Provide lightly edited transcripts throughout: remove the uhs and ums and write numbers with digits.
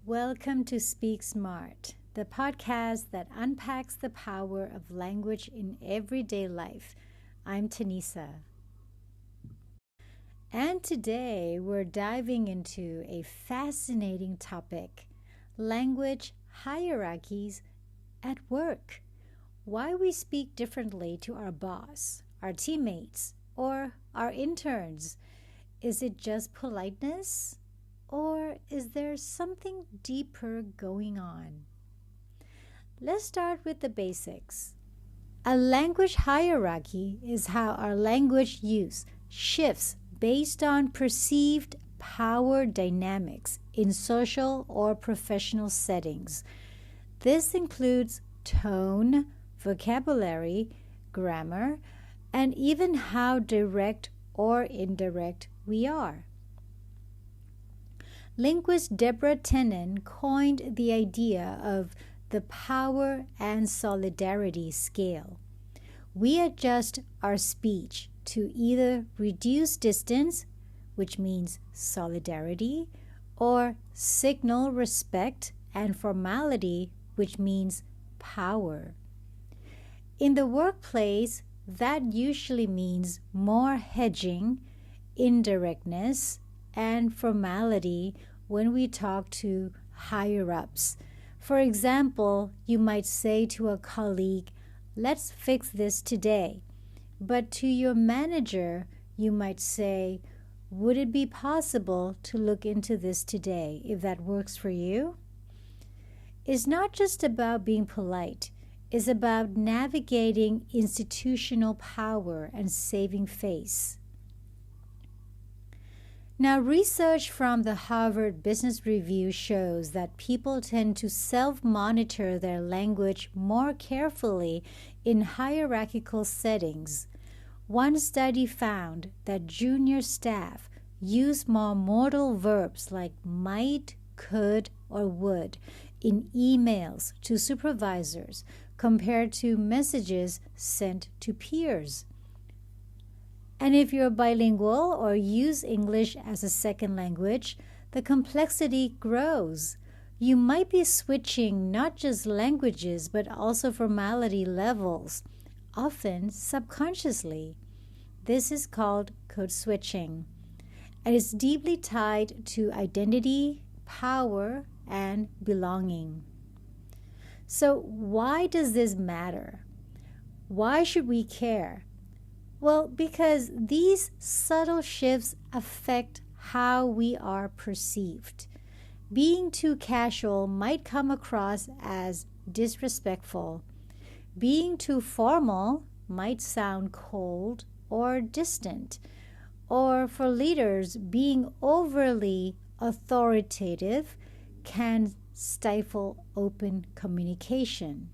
Welcome to Speak Smart, the podcast that unpacks the power of language in everyday life. I'm Tanisa. And today we're diving into a fascinating topic: language hierarchies at work. Why we speak differently to our boss, our teammates, or our interns. Is it just politeness? Or is there something deeper going on? Let's start with the basics. A language hierarchy is how our language use shifts based on perceived power dynamics in social or professional settings. This includes tone, vocabulary, grammar, and even how direct or indirect we are. Linguist Deborah Tennant coined the idea of the power and solidarity scale. We adjust our speech to either reduce distance, which means solidarity, or signal respect and formality, which means power. In the workplace, that usually means more hedging, indirectness, and formality when we talk to higher-ups. For example, you might say to a colleague, "Let's fix this today." But to your manager, you might say, "Would it be possible to look into this today if that works for you?" It's not just about being polite. It's about navigating institutional power and saving face. Now, research from the Harvard Business Review shows that people tend to self-monitor their language more carefully in hierarchical settings. One study found that junior staff use more modal verbs like might, could, or would in emails to supervisors compared to messages sent to peers. And if you're bilingual or use English as a second language, the complexity grows. You might be switching not just languages but also formality levels, often subconsciously. This is called code switching, and it's deeply tied to identity, power, and belonging. So why does this matter? Why should we care? Well, because these subtle shifts affect how we are perceived. Being too casual might come across as disrespectful. Being too formal might sound cold or distant. Or for leaders, being overly authoritative can stifle open communication.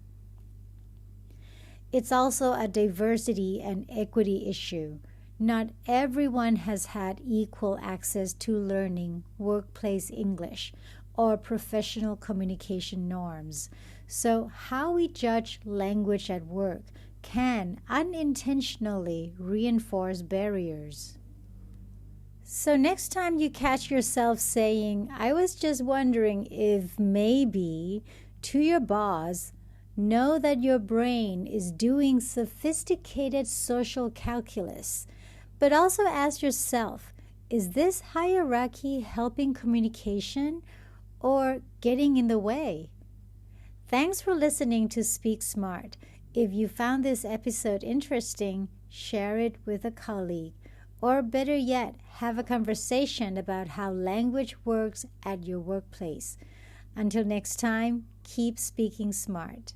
It's also a diversity and equity issue. Not everyone has had equal access to learning workplace English or professional communication norms. So how we judge language at work can unintentionally reinforce barriers. So next time you catch yourself saying, "I was just wondering if maybe," to your boss, know that your brain is doing sophisticated social calculus. But also ask yourself, is this hierarchy helping communication or getting in the way? Thanks for listening to Speak Smart. If you found this episode interesting, share it with a colleague. Or better yet, have a conversation about how language works at your workplace. Until next time, keep speaking smart.